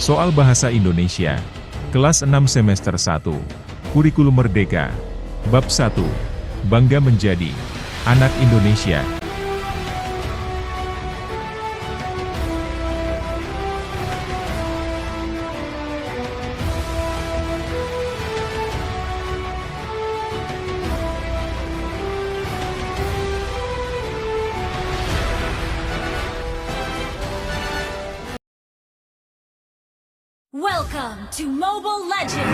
Soal Bahasa Indonesia. Kelas 6 semester 1. Kurikulum Merdeka. Bab 1. Bangga menjadi anak Indonesia. Welcome to Mobile Legends!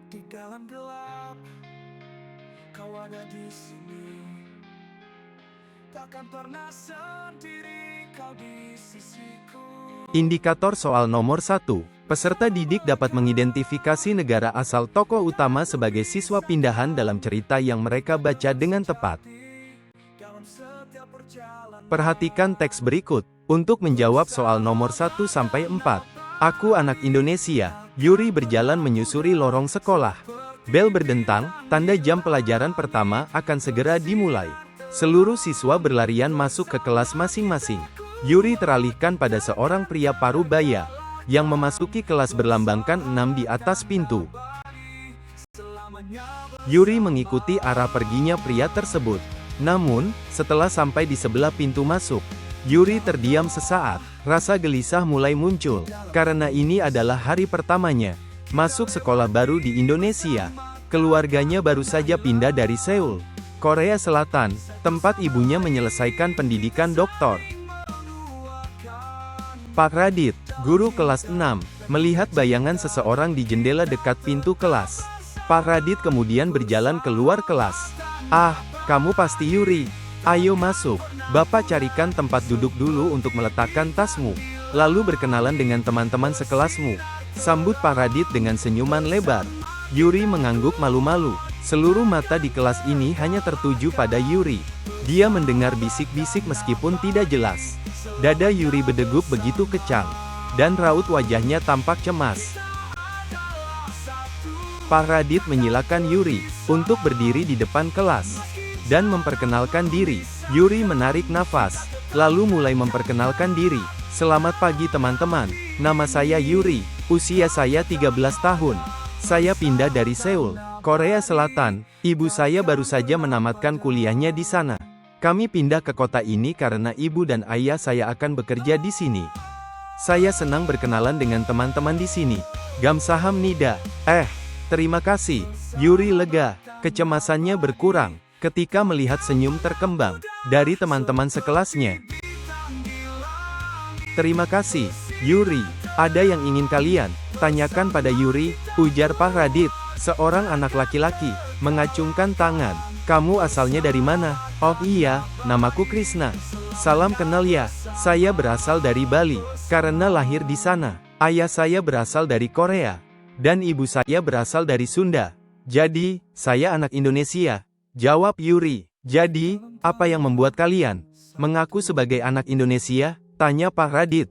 Di dalam gelap, kau ada di sini. Takkan pernah sendiri kau di sisiku. Indikator soal nomor 1. Peserta didik dapat mengidentifikasi negara asal tokoh utama sebagai siswa pindahan dalam cerita yang mereka baca dengan tepat. Dalam setiap perjalanan, Perhatikan teks berikut. Untuk menjawab soal nomor 1-4. Aku anak Indonesia. Yuri berjalan menyusuri lorong sekolah. Bel berdentang, tanda jam pelajaran pertama akan segera dimulai. Seluruh siswa berlarian masuk ke kelas masing-masing. Yuri teralihkan pada seorang pria parubaya yang memasuki kelas berlambangkan 6 di atas pintu. Yuri mengikuti arah perginya pria tersebut. Namun, setelah sampai di sebelah pintu masuk, Yuri terdiam sesaat. Rasa gelisah mulai muncul, karena ini adalah hari pertamanya masuk sekolah baru di Indonesia. Keluarganya baru saja pindah dari Seoul, Korea Selatan, tempat ibunya menyelesaikan pendidikan doktor. Pak Radit, guru kelas 6, melihat bayangan seseorang di jendela dekat pintu kelas. Pak Radit kemudian berjalan keluar kelas. "Ah, kamu pasti Yuri. Ayo masuk, Bapak carikan tempat duduk dulu untuk meletakkan tasmu. Lalu berkenalan dengan teman-teman sekelasmu." Sambut Pak Radit dengan senyuman lebar. Yuri mengangguk malu-malu. Seluruh mata di kelas ini hanya tertuju pada Yuri. Dia mendengar bisik-bisik meskipun tidak jelas. Dada Yuri berdegup begitu kencang, dan raut wajahnya tampak cemas. Pak Radit menyilakan Yuri untuk berdiri di depan kelas dan memperkenalkan diri. Yuri menarik nafas, lalu mulai memperkenalkan diri. "Selamat pagi teman-teman, nama saya Yuri, usia saya 13 tahun. Saya pindah dari Seoul, Korea Selatan. Ibu saya baru saja menamatkan kuliahnya di sana. Kami pindah ke kota ini karena ibu dan ayah saya akan bekerja di sini. Saya senang berkenalan dengan teman-teman di sini. Gamsahamnida." Terima kasih." Yuri lega, kecemasannya berkurang ketika melihat senyum terkembang dari teman-teman sekelasnya. "Terima kasih, Yuri. Ada yang ingin kalian tanyakan pada Yuri?" ujar Pak Radit, seorang anak laki-laki, mengacungkan tangan. "Kamu asalnya dari mana?" "Oh iya, namaku Krishna. Salam kenal ya. Saya berasal dari Bali, karena lahir di sana. Ayah saya berasal dari Korea, dan ibu saya berasal dari Sunda. Jadi, saya anak Indonesia," jawab Yuri. "Jadi, apa yang membuat kalian mengaku sebagai anak Indonesia?" tanya Pak Radit.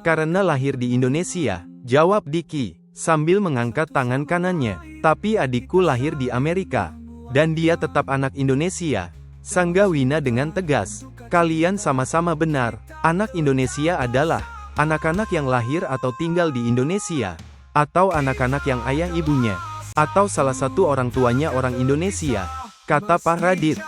"Karena lahir di Indonesia," jawab Diki, sambil mengangkat tangan kanannya. "Tapi adikku lahir di Amerika, dan dia tetap anak Indonesia," sangga Wina dengan tegas. "Kalian sama-sama benar. Anak Indonesia adalah anak-anak yang lahir atau tinggal di Indonesia, atau anak-anak yang ayah ibunya, atau salah satu orang tuanya orang Indonesia," kata Pak Radit.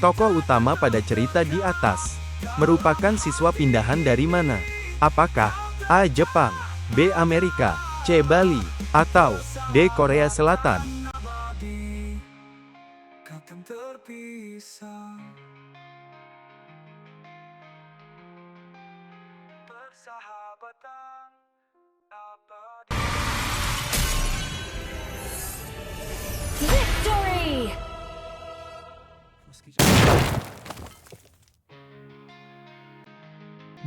Tokoh utama pada cerita di atas merupakan siswa pindahan dari mana? Apakah A. Jepang, B. Amerika, C. Bali, atau D. Korea Selatan? kata terpisah. Persahabatan abadi. Victory!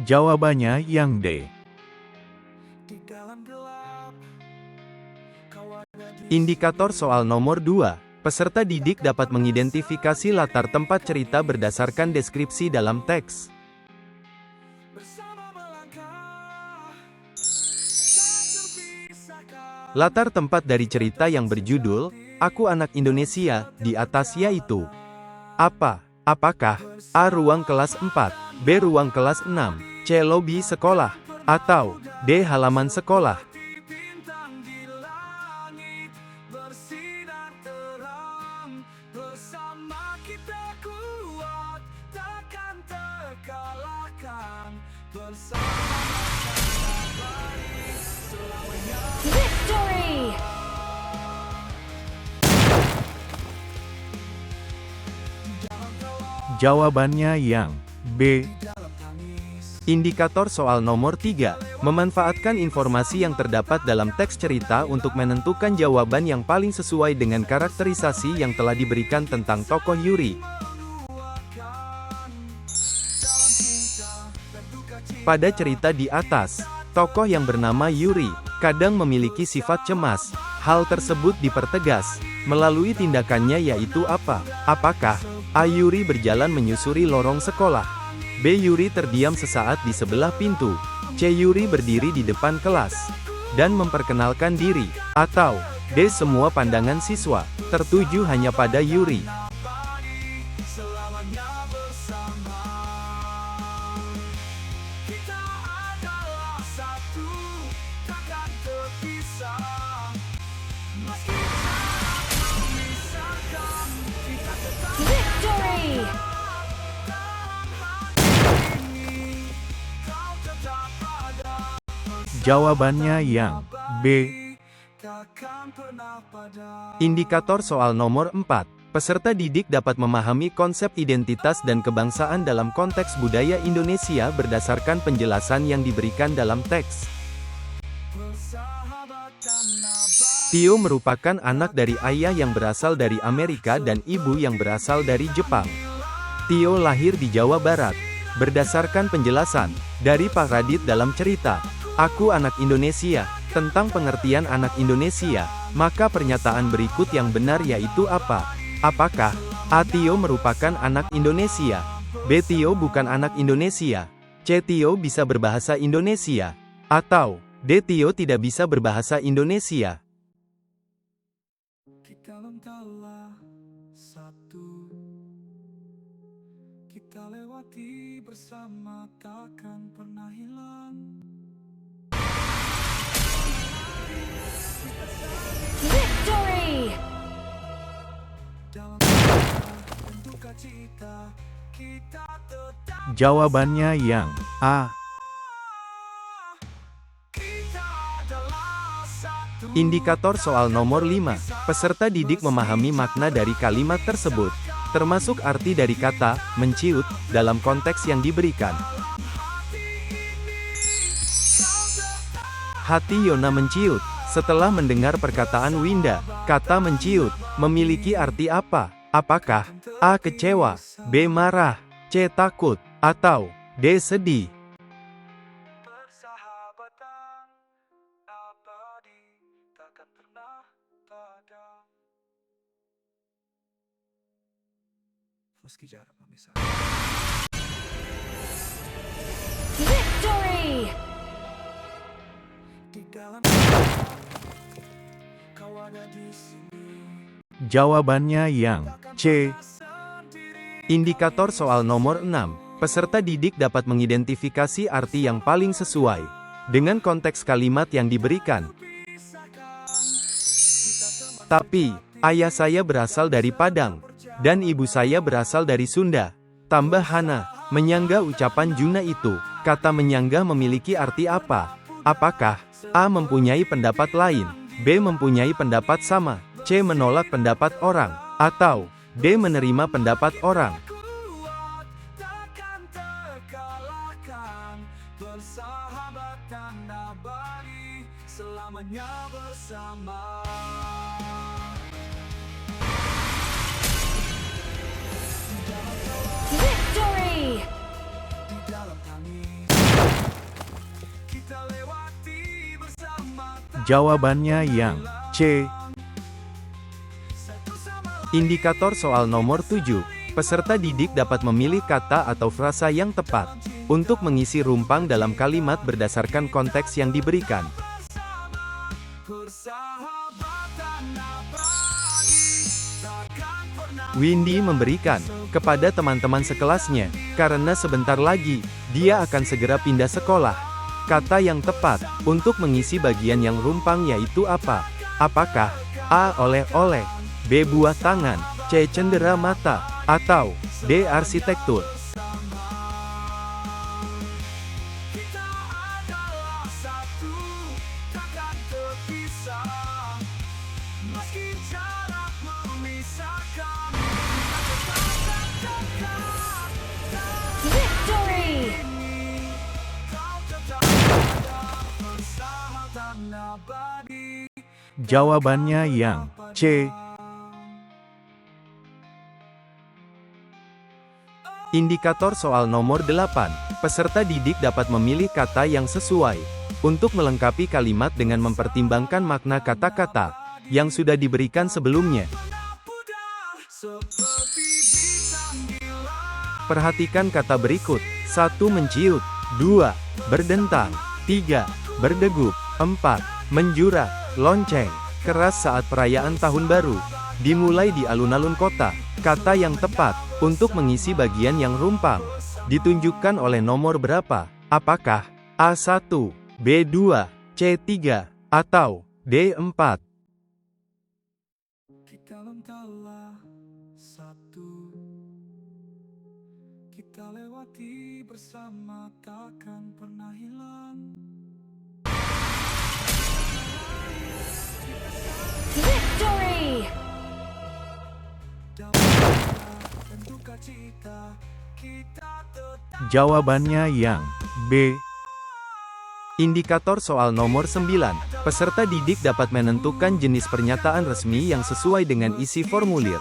Jawabannya yang D. Di dalam gelap, kau ada di Indikator soal nomor 2. Peserta didik dapat mengidentifikasi latar tempat cerita berdasarkan deskripsi dalam teks. bersama. Latar tempat dari cerita yang berjudul, Aku Anak Indonesia, di atas yaitu apa? Apakah A. Ruang kelas 4, B. Ruang kelas 6, C. Lobi sekolah, atau D. Halaman sekolah? Bintang di langit bersinar terang, bersama kita kuat, takkan terkalahkan, bersama kita balik selamanya. Victory! Jawabannya yang B. Indikator soal nomor 3, memanfaatkan informasi yang terdapat dalam teks cerita untuk menentukan jawaban yang paling sesuai dengan karakterisasi yang telah diberikan tentang tokoh Yuri. Pada cerita di atas, tokoh yang bernama Yuri, kadang memiliki sifat cemas. Hal tersebut dipertegas melalui tindakannya, yaitu apa? Apakah A. Yuri berjalan menyusuri lorong sekolah, B. Yuri terdiam sesaat di sebelah pintu, C. Yuri berdiri di depan kelas dan memperkenalkan diri, atau D. Semua pandangan siswa tertuju hanya pada Yuri? Selamanya bersama, kita adalah satu, takkan terpisah. Meski jarak memisahkan, kita tetap Victory! ini, kau tetap ada. Jawabannya yang B. Takkan pernah padam. Indikator soal nomor 4. Peserta didik dapat memahami konsep identitas dan kebangsaan dalam konteks budaya Indonesia berdasarkan penjelasan yang diberikan dalam teks. Tio merupakan anak dari ayah yang berasal dari Amerika dan ibu yang berasal dari Jepang. Tio lahir di Jawa Barat. Berdasarkan penjelasan dari Pak Radit dalam cerita, Aku Anak Indonesia, tentang pengertian anak Indonesia, maka pernyataan berikut yang benar yaitu apa? Apakah A. Tio merupakan anak Indonesia, B. Tio bukan anak Indonesia, C. Tio bisa berbahasa Indonesia, atau D. Tio tidak bisa berbahasa Indonesia? Di dalam talah satu, kita lewati bersama, takkan pernah hilang. Victory! Dalam talah duka cita, kita tetap Jawabannya yang A. kita adalah satu. Indikator soal nomor 5. Peserta didik memahami makna dari kalimat tersebut, termasuk arti dari kata menciut dalam konteks yang diberikan. Hati Yona menciut setelah mendengar perkataan Winda. Kata menciut memiliki arti apa? Apakah A. kecewa, B. marah, C. takut, atau D. sedih? Persahabatan abadi, takkan pernah padam. Meski jarak memisahkan. Victory! Di dalam kau ada di sini. Jawabannya yang C. Sendiri Indikator soal nomor 6. Peserta didik dapat mengidentifikasi arti yang paling sesuai dengan konteks kalimat yang diberikan. Tapi, ayah saya berasal dari Padang, dan ibu saya berasal dari Sunda. Tambah Hana, menyangga ucapan Juna itu. Kata menyangga memiliki arti apa? Apakah A. mempunyai pendapat lain, B. mempunyai pendapat sama, C. menolak pendapat orang, atau D. menerima pendapat orang? kuat, takkan terkalahkan, persahabatan abadi, selamanya bersama. Victory! Di dalam tangis, kita lewati bersama, Jawabannya yang C. satu sama lain. Indikator soal nomor 7. Peserta didik dapat memilih kata atau frasa yang tepat untuk mengisi rumpang dalam kalimat berdasarkan konteks yang diberikan. Bersama Windy memberikan kepada teman-teman sekelasnya, karena sebentar lagi, dia akan segera pindah sekolah. Kata yang tepat untuk mengisi bagian yang rumpang yaitu apa? Apakah A. Oleh-oleh, B. Buah tangan, C. Cendera mata, atau D. Arsitektur? Kita adalah satu, takkan terpisah. Meski jarak memisahkan, kita tetap dekat. Victory! Kau tetap ada, persahabatan abadi. Jawabannya yang C. Indikator soal nomor 8. Peserta didik dapat memilih kata yang sesuai untuk melengkapi kalimat dengan mempertimbangkan makna kata-kata yang sudah diberikan sebelumnya. Mudah seperti bintang hilang. Perhatikan kata berikut. 1. Menciut. 2. Berdentang. 3. Berdegup. 4. Menjura. Lonceng. Keras saat perayaan tahun baru. Dimulai di alun-alun kota. Kata yang tepat untuk mengisi bagian yang rumpang ditunjukkan oleh nomor berapa? Apakah A1, B2, C3, atau D4? Kita adalah satu, kita lewati bersama, takkan pernah hilang. Victory! Dan duka cita, kita tetap. Jawabannya yang B. Indikator soal nomor 9. Peserta didik dapat menentukan jenis pernyataan resmi yang sesuai dengan isi formulir.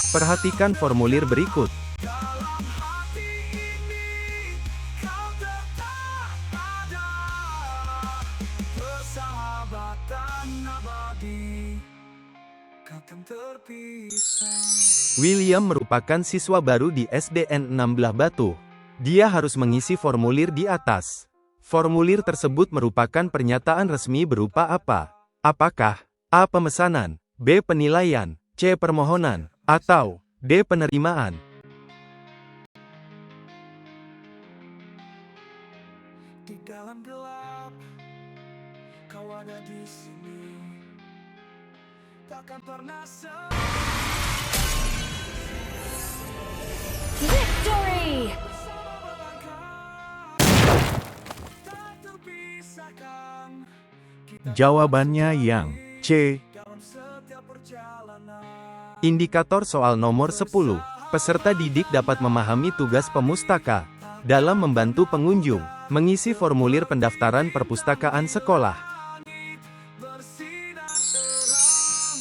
Perhatikan formulir berikut. Persahabatan abadi, takkan terpisah. William merupakan siswa baru di SDN 16 Batu. Dia harus mengisi formulir di atas. Formulir tersebut merupakan pernyataan resmi berupa apa? Apakah A. Pemesanan, B. Penilaian, C. Permohonan, atau D. Penerimaan? Di dalam gelap, kau ada di sini, takkan pernah Victory! bersama melangkah, tak terpisahkan. Kita Jawabannya yang C. dalam setiap perjalanan. Indikator soal nomor 10. Peserta didik dapat memahami tugas pemustaka dalam membantu pengunjung mengisi formulir pendaftaran perpustakaan sekolah. Bersinar terang,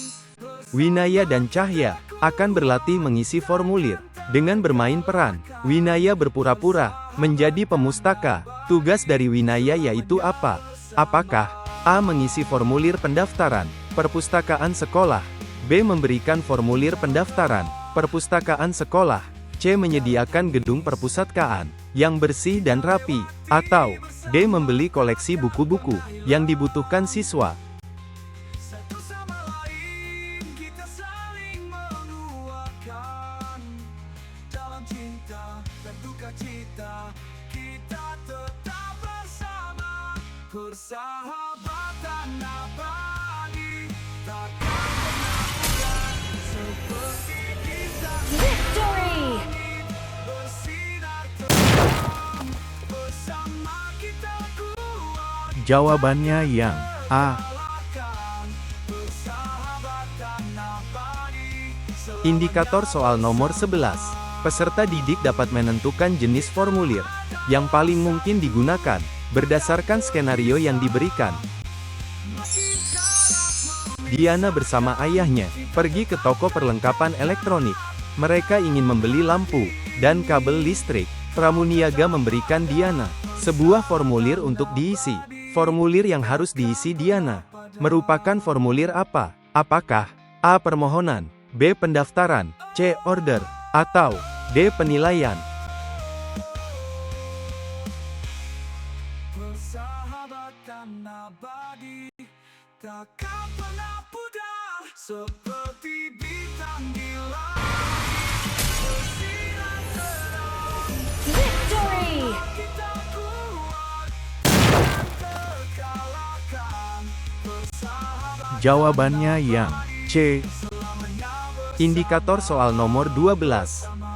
Winaya dan Cahya akan berlatih mengisi formulir dengan bermain peran. Winaya berpura-pura menjadi pemustaka. Tugas dari Winaya yaitu apa? Apakah A. Mengisi formulir pendaftaran perpustakaan sekolah, B. Memberikan formulir pendaftaran perpustakaan sekolah, C. Menyediakan gedung perpustakaan yang bersih dan rapi, atau D. Membeli koleksi buku-buku yang dibutuhkan siswa? satu sama lain, kita saling menguatkan. Dalam cinta dan duka cita, kita tetap bersama. Persahabatan abadi, takkan pernah pudar. Seperti bintang Victory! bersinar terang, bersama kita kuat. Jawabannya yang A. Indikator soal nomor 11. Peserta didik dapat menentukan jenis formulir yang paling mungkin digunakan berdasarkan skenario yang diberikan. Diana bersama ayahnya pergi ke toko perlengkapan elektronik. Mereka ingin membeli lampu dan kabel listrik. Pramuniaga memberikan Diana sebuah formulir untuk diisi. Formulir yang harus diisi Diana merupakan formulir apa? Apakah A. Permohonan, B. Pendaftaran, C. Order, atau D. Penilaian? Persahabatan abadi, takkan pernah pudar. seperti bintang di langit. Bersinar terang, Victory! kita kuat dan terkalahkan. Bersahabat Jawabannya yang C. Indikator soal nomor 12.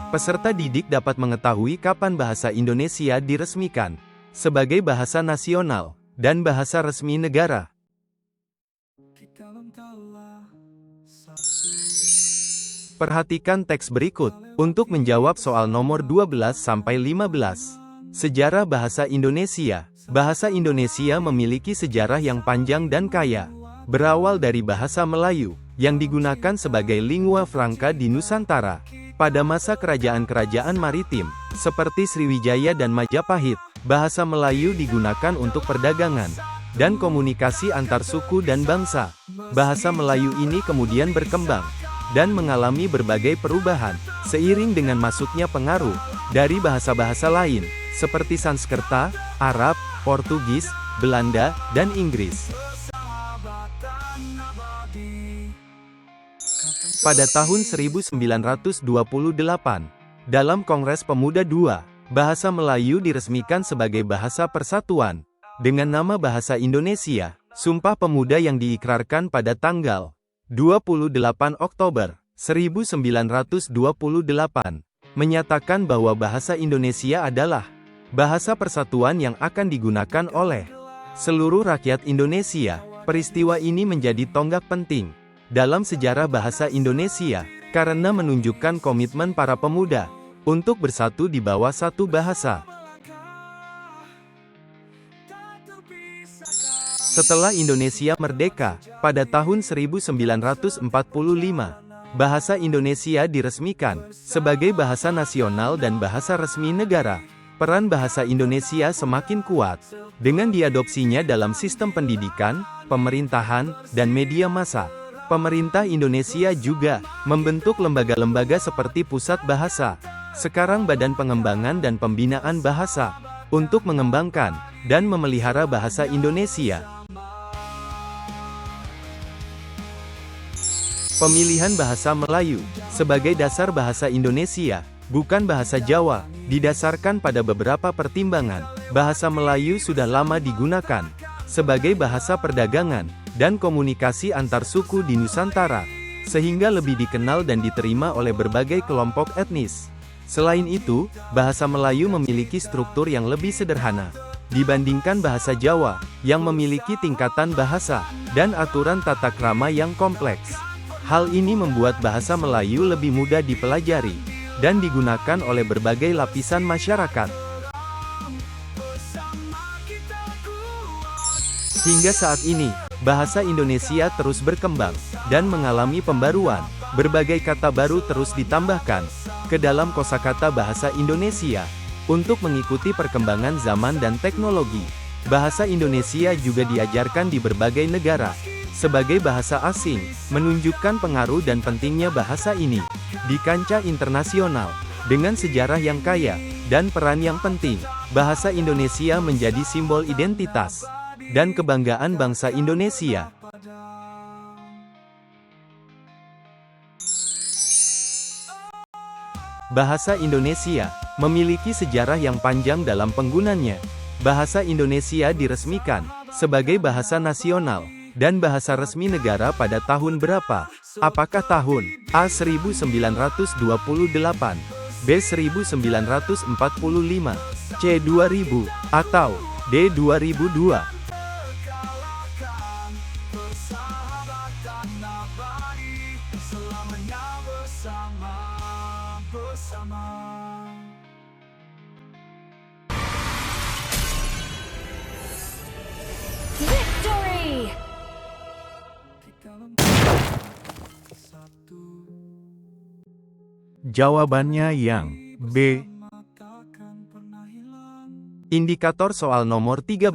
Peserta didik dapat mengetahui kapan bahasa Indonesia diresmikan sebagai bahasa nasional dan bahasa resmi negara. di dalam talah satu. Perhatikan teks berikut untuk menjawab soal nomor 12 sampai 15. Sejarah bahasa Indonesia. Bahasa Indonesia memiliki sejarah yang panjang dan kaya. Berawal dari bahasa Melayu yang digunakan sebagai lingua franca di Nusantara. Pada masa kerajaan-kerajaan maritim, seperti Sriwijaya dan Majapahit, bahasa Melayu digunakan untuk perdagangan dan komunikasi antar suku dan bangsa. Bahasa Melayu ini kemudian berkembang dan mengalami berbagai perubahan, seiring dengan masuknya pengaruh dari bahasa-bahasa lain, seperti Sanskerta, Arab, Portugis, Belanda, dan Inggris. Pada tahun 1928, dalam Kongres Pemuda II, bahasa Melayu diresmikan sebagai bahasa persatuan, dengan nama Bahasa Indonesia. Sumpah Pemuda yang diikrarkan pada tanggal 28 Oktober 1928, menyatakan bahwa bahasa Indonesia adalah bahasa persatuan yang akan digunakan oleh seluruh rakyat Indonesia. Peristiwa ini menjadi tonggak penting dalam sejarah bahasa Indonesia, karena menunjukkan komitmen para pemuda untuk bersatu di bawah satu bahasa. Setelah Indonesia merdeka, pada tahun 1945, bahasa Indonesia diresmikan sebagai bahasa nasional dan bahasa resmi negara. Peran bahasa Indonesia semakin kuat dengan diadopsinya dalam sistem pendidikan, pemerintahan, dan media massa. Pemerintah Indonesia juga membentuk lembaga-lembaga seperti Pusat Bahasa, sekarang Badan Pengembangan dan Pembinaan Bahasa, untuk mengembangkan dan memelihara bahasa Indonesia. Pemilihan bahasa Melayu sebagai dasar bahasa Indonesia, bukan bahasa Jawa, didasarkan pada beberapa pertimbangan. Bahasa Melayu sudah lama digunakan sebagai bahasa perdagangan dan komunikasi antar suku di Nusantara, sehingga lebih dikenal dan diterima oleh berbagai kelompok etnis. Selain itu, bahasa Melayu memiliki struktur yang lebih sederhana dibandingkan bahasa Jawa, yang memiliki tingkatan bahasa dan aturan tata krama yang kompleks. Hal ini membuat bahasa Melayu lebih mudah dipelajari dan digunakan oleh berbagai lapisan masyarakat. Hingga saat ini, bahasa Indonesia terus berkembang dan mengalami pembaruan. Berbagai kata baru terus ditambahkan ke dalam kosakata bahasa Indonesia untuk mengikuti perkembangan zaman dan teknologi. Bahasa Indonesia juga diajarkan di berbagai negara sebagai bahasa asing, menunjukkan pengaruh dan pentingnya bahasa ini di kancah internasional. Dengan sejarah yang kaya dan peran yang penting, bahasa Indonesia menjadi simbol identitas dan kebanggaan bangsa Indonesia. Bahasa Indonesia memiliki sejarah yang panjang dalam penggunaannya. Bahasa Indonesia diresmikan sebagai bahasa nasional dan bahasa resmi negara pada tahun berapa? Apakah tahun A 1928, B 1945, C 2000, atau D 2002? Victory! Jawabannya yang B. Indikator soal nomor 13.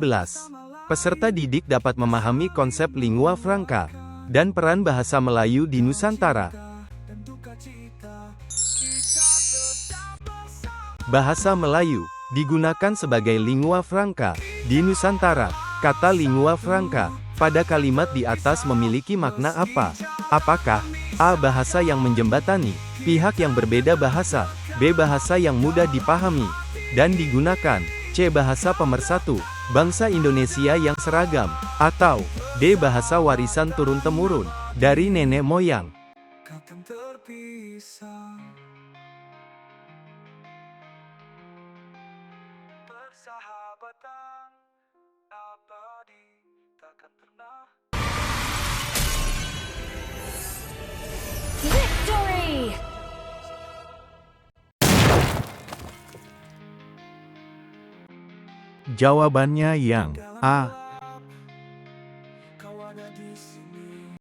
Peserta didik dapat memahami konsep lingua franca dan peran bahasa Melayu di Nusantara. Bahasa Melayu digunakan sebagai lingua franca di Nusantara. Kata lingua franca pada kalimat di atas memiliki makna apa? Apakah A. Bahasa yang menjembatani, pihak yang berbeda bahasa, B. Bahasa yang mudah dipahami dan digunakan, C. Bahasa pemersatu, bangsa Indonesia yang seragam, atau D. Bahasa warisan turun-temurun dari nenek moyang. Takkan terpisah. Persahabatan abadi takkan pernah. Victory! Jawabannya yang A. Kau ada di sini.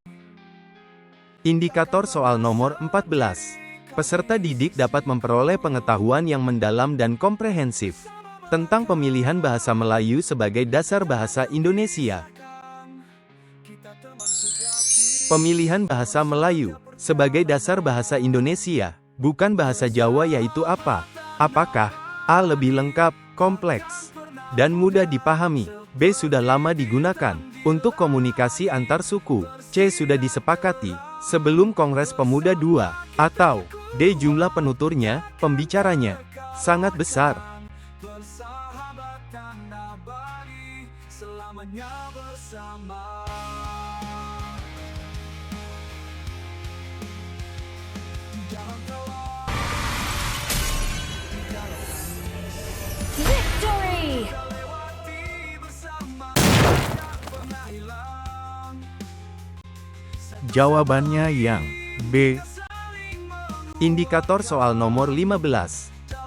Indikator soal nomor 14. Peserta didik dapat memperoleh pengetahuan yang mendalam dan komprehensif tentang pemilihan bahasa Melayu sebagai dasar bahasa Indonesia. Pemilihan bahasa Melayu sebagai dasar bahasa Indonesia, bukan bahasa Jawa, yaitu apa? Apakah A. Lebih lengkap, kompleks, dan mudah dipahami, B. Sudah lama digunakan untuk komunikasi antar suku, C. Sudah disepakati sebelum Kongres Pemuda II, atau D. Jumlah penuturnya, pembicaranya, sangat besar. Persahabatan abadi selamanya bersama. Jangan kalah di dalam tangis. Victory! Lewati bersama, tak pernah hilang. Jawabannya yang B. Indikator soal nomor 15.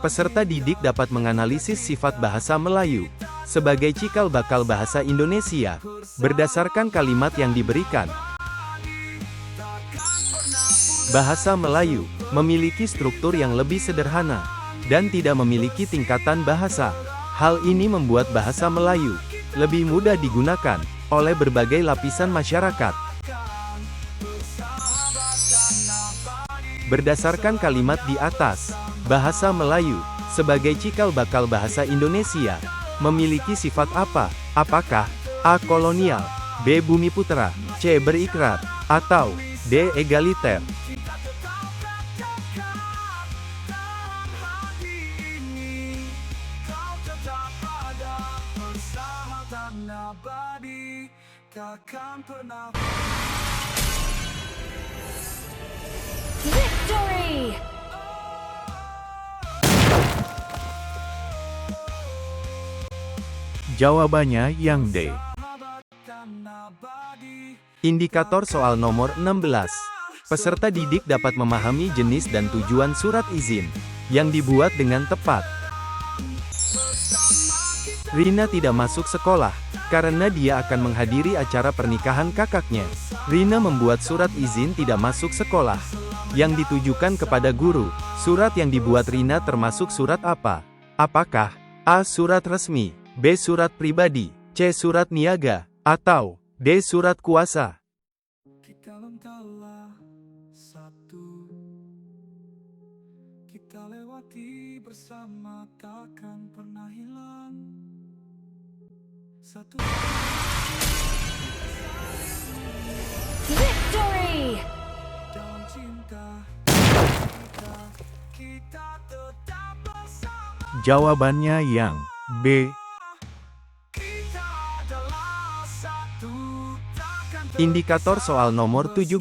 Peserta didik dapat menganalisis sifat bahasa Melayu sebagai cikal bakal bahasa Indonesia berdasarkan kalimat yang diberikan. Bahasa Melayu memiliki struktur yang lebih sederhana dan tidak memiliki tingkatan bahasa. Hal ini membuat bahasa Melayu lebih mudah digunakan oleh berbagai lapisan masyarakat. Berdasarkan kalimat di atas, bahasa Melayu sebagai cikal bakal bahasa Indonesia memiliki sifat apa? Apakah A. Kolonial, B. Bumiputera, C. Berikrar, atau D. Egaliter? Persahabatan abadi takkan pernah. Victory! Jawabannya yang D. Persahabatan abadi. Indikator soal nomor 16. Peserta didik dapat memahami jenis dan tujuan surat izin yang dibuat dengan tepat. Rina tidak masuk sekolah karena dia akan menghadiri acara pernikahan kakaknya. Rina membuat surat izin tidak masuk sekolah yang ditujukan kepada guru. Surat yang dibuat Rina termasuk surat apa? Apakah A. Surat resmi, B. Surat pribadi, C. Surat niaga, atau D. Surat kuasa? Kita langkahlah satu, kita lewati bersama, takkan pernah hilang. Satu Victory! dalam cinta, kita tetap bersama. Jawabannya yang B. Kita adalah satu, takkan Indikator soal nomor 17.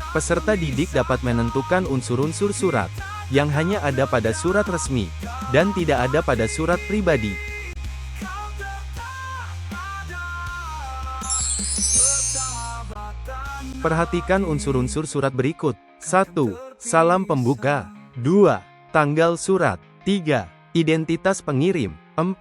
Peserta didik dapat menentukan unsur-unsur surat yang hanya ada pada surat resmi dan tidak ada pada surat pribadi. Perhatikan unsur-unsur surat berikut. 1. Salam pembuka. 2. Tanggal surat. 3. Identitas pengirim. 4.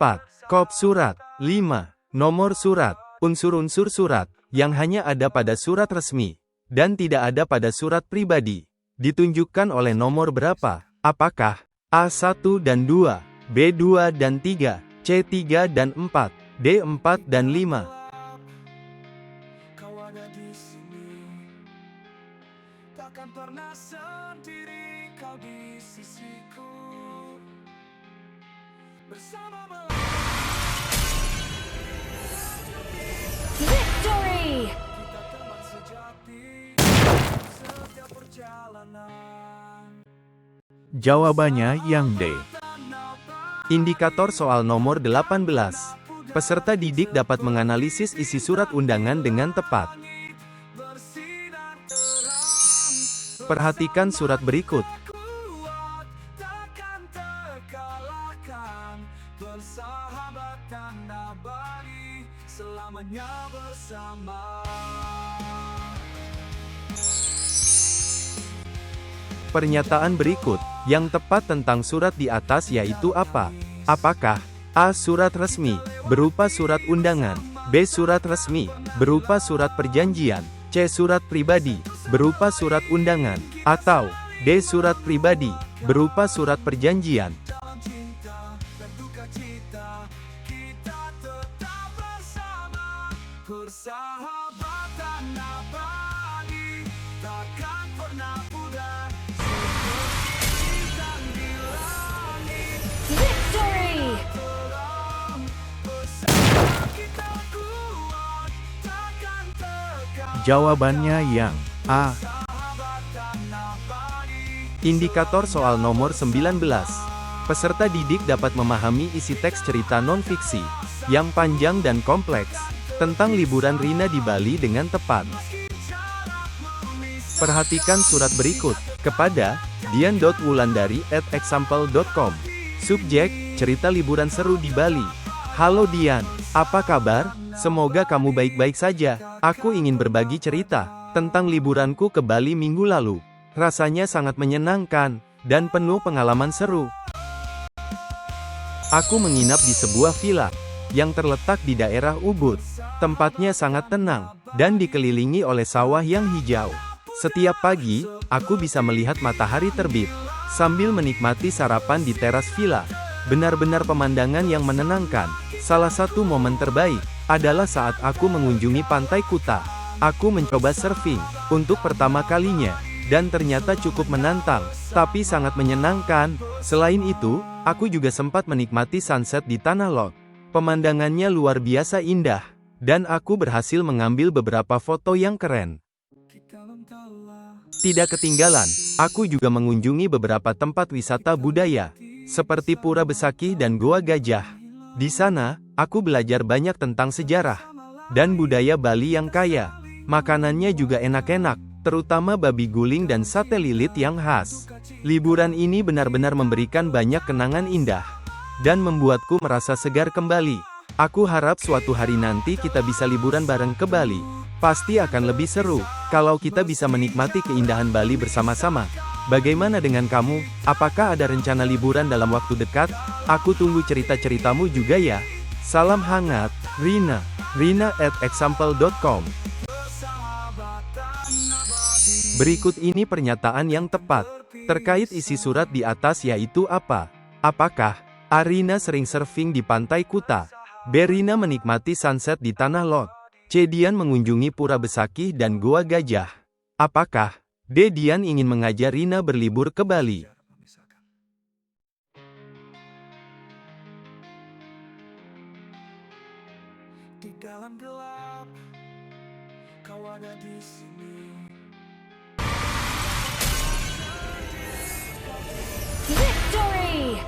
Kop surat. 5. Nomor surat. Unsur-unsur surat yang hanya ada pada surat resmi dan tidak ada pada surat pribadi ditunjukkan oleh nomor berapa? Apakah A1 dan 2, B2 dan 3, C3 dan 4, D4 dan 5? kau ada di sini, takkan pernah sendiri, kau di sisiku bersama Victory! kita teman sejati. setiap perjalanan. Jawabannya yang D. Indikator soal nomor 18. Peserta didik dapat menganalisis isi surat undangan dengan tepat. Perhatikan surat berikut. Kuat, takkan terkalahkan. Bersahabat dan abadi, selamanya bersama. Pernyataan berikut, yang tepat tentang surat di atas yaitu apa? Apakah A. Surat resmi, berupa surat undangan, B. Surat resmi, berupa surat perjanjian, C. Surat pribadi, berupa surat undangan, atau D. Surat pribadi, berupa surat perjanjian? Dalam cinta dan duka cita, kita tetap bersama. Bersahabat dan abadi, takkan pernah pudar. Seperti bintang di langit, Victory! terang. Bersama kita kuat, takkan terkalahkan. Jawabannya yang A. Sahabat dan abadi. Indikator soal nomor 19. Peserta didik dapat memahami isi teks cerita non-fiksi yang panjang dan kompleks tentang liburan Rina di Bali dengan tepat. Perhatikan surat berikut kepada dian.wulandari@example.com. Subjek: cerita liburan seru di Bali. Halo Dian, apa kabar? Semoga kamu baik-baik saja. Aku ingin berbagi cerita tentang liburanku ke Bali minggu lalu. Rasanya sangat menyenangkan dan penuh pengalaman seru. Aku menginap di sebuah villa yang terletak di daerah Ubud. Tempatnya sangat tenang dan dikelilingi oleh sawah yang hijau. Setiap pagi, aku bisa melihat matahari terbit sambil menikmati sarapan di teras villa. Benar-benar pemandangan yang menenangkan. Salah satu momen terbaik adalah saat aku mengunjungi Pantai Kuta. Aku mencoba surfing untuk pertama kalinya dan ternyata cukup menantang, tapi sangat menyenangkan. Selain itu, aku juga sempat menikmati sunset di Tanah Lot. Pemandangannya luar biasa indah, dan aku berhasil mengambil beberapa foto yang keren. Tidak ketinggalan, aku juga mengunjungi beberapa tempat wisata budaya, seperti Pura Besakih dan Goa Gajah. Di sana, aku belajar banyak tentang sejarah dan budaya Bali yang kaya. Makanannya juga enak-enak, terutama babi guling dan sate lilit yang khas. Liburan ini benar-benar memberikan banyak kenangan indah dan membuatku merasa segar kembali. Aku harap suatu hari nanti kita bisa liburan bareng ke Bali. Pasti akan lebih seru kalau kita bisa menikmati keindahan Bali bersama-sama. Bagaimana dengan kamu? Apakah ada rencana liburan dalam waktu dekat? Aku tunggu cerita-ceritamu juga ya. Salam hangat, Rina. Rina@example.com. Berikut ini pernyataan yang tepat terkait isi surat di atas yaitu apa? Apakah A. Rina sering surfing di Pantai Kuta, B. Rina menikmati sunset di Tanah Lot, C. Dian mengunjungi Pura Besakih dan Goa Gajah? Apakah D. Dian ingin mengajak Rina berlibur ke Bali? Di dalam gelap, kau ada di sini. Victory!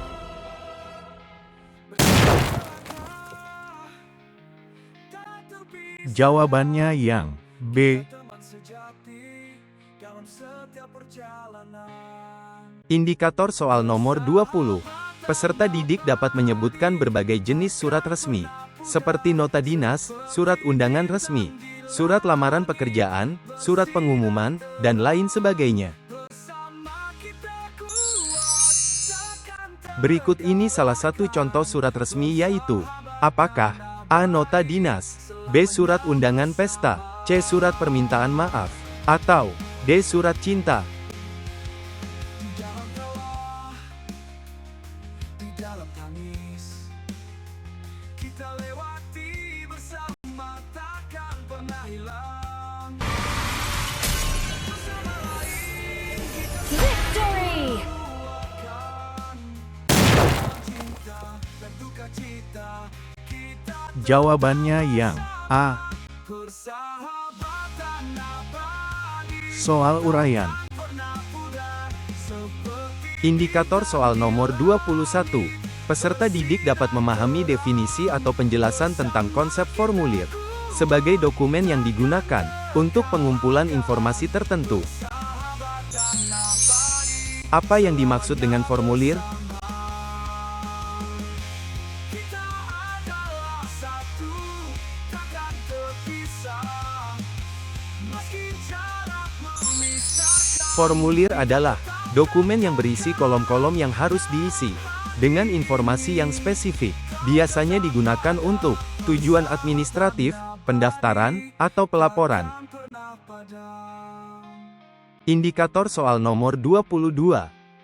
Jawabannya yang B. Teman sejati dalam setiap perjalanan. Indikator soal nomor 20. Peserta didik dapat menyebutkan berbagai jenis surat resmi, seperti nota dinas, surat undangan resmi, surat lamaran pekerjaan, surat pengumuman, dan lain sebagainya. Berikut ini salah satu contoh surat resmi yaitu, apakah A. Nota dinas, B. Surat undangan pesta, C. Surat permintaan maaf, atau D. Surat cinta? Di dalam tangis, kita lewati bersama, takkan pernah hilang. Bersama lain kita Victory! kuatkan. Cinta dan duka cita, kita Jawabannya yang A. bersahabat dan abadi. Soal uraian. Indikator soal nomor 21. Peserta didik dapat memahami definisi atau penjelasan tentang konsep formulir sebagai dokumen yang digunakan untuk pengumpulan informasi tertentu. Apa yang dimaksud dengan formulir? Kita adalah satu, takkan terpisah. Meski jarak memisahkan. Formulir adalah dokumen yang berisi kolom-kolom yang harus diisi dengan informasi yang spesifik. Biasanya digunakan untuk tujuan administratif, pendaftaran, atau pelaporan. Indikator soal nomor 22.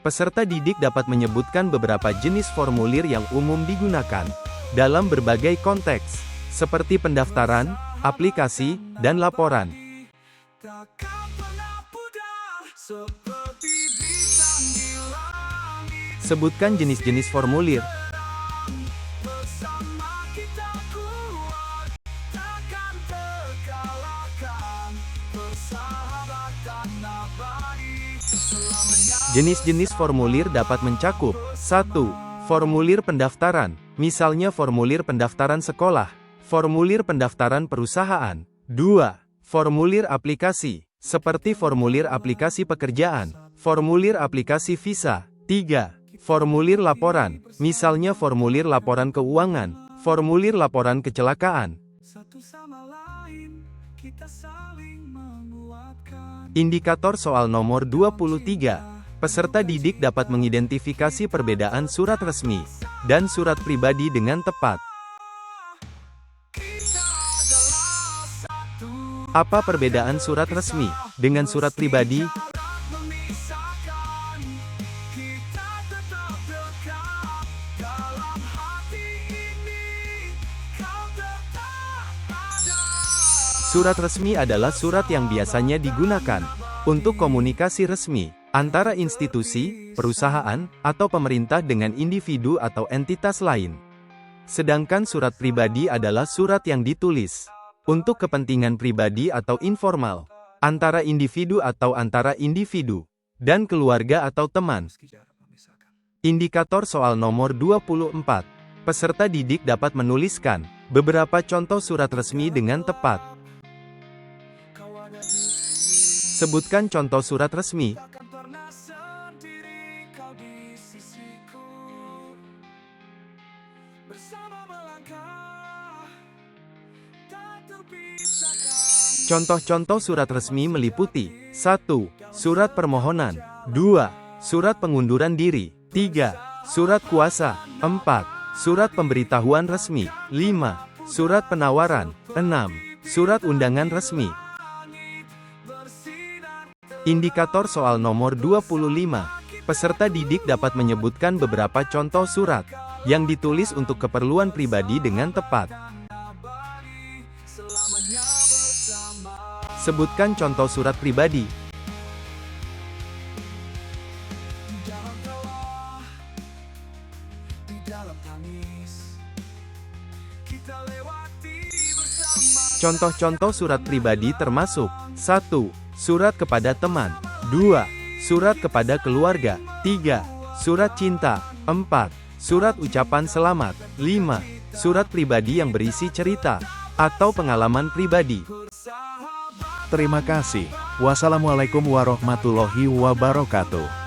Peserta didik dapat menyebutkan beberapa jenis formulir yang umum digunakan dalam berbagai konteks, seperti pendaftaran, aplikasi, dan laporan. Takkan pernah pudar seperti bintang di langit. Sebutkan jenis-jenis formulir. Bersama kita kuat, takkan terkalahkan. Persahabatan abadi selamanya. Jenis-jenis formulir dapat mencakup 1. Formulir pendaftaran, misalnya formulir pendaftaran sekolah, formulir pendaftaran perusahaan. 2. Formulir aplikasi, seperti formulir aplikasi pekerjaan, formulir aplikasi visa. 3. Formulir laporan, misalnya formulir laporan keuangan, formulir laporan kecelakaan. Satu sama lain, kita saling menguatkan. Indikator soal nomor 23. Peserta didik dapat mengidentifikasi perbedaan surat resmi dan surat pribadi dengan tepat. Kita adalah satu, Apa perbedaan surat resmi dengan surat pribadi? tak memisahkan. Kita tetap dekat dalam hati ini. Kau tetap ada. Surat resmi adalah surat yang biasanya digunakan untuk komunikasi resmi antara institusi, perusahaan, atau pemerintah dengan individu atau entitas lain. Sedangkan surat pribadi adalah surat yang ditulis untuk kepentingan pribadi atau informal, antara individu atau antara individu, dan keluarga atau teman. Meski jarak memisahkan. Indikator soal nomor 24. Peserta didik dapat menuliskan beberapa contoh surat resmi dengan tepat. Kau ada di Sebutkan contoh surat resmi. takkan pernah sendiri, kau di sisiku. Bersama melangkah, tak terpisahkan. Contoh-contoh surat resmi meliputi 1. Surat permohonan 2. Surat pengunduran diri 3. Surat kuasa 4. Surat pemberitahuan resmi 5. Surat penawaran 6. Surat undangan resmi. Indikator soal nomor 25. Peserta didik dapat menyebutkan beberapa contoh surat yang ditulis untuk keperluan pribadi dengan tepat. Abadi selamanya bersama. Sebutkan contoh surat pribadi. Di dalam tawa, di dalam tangis, kita lewati bersama. Contoh-contoh surat pribadi termasuk 1. Surat kepada teman 2. Surat kepada keluarga 3. Surat cinta 4. Surat ucapan selamat 5. Surat pribadi yang berisi cerita atau pengalaman pribadi. Terima kasih. Wassalamualaikum warahmatullahi wabarakatuh.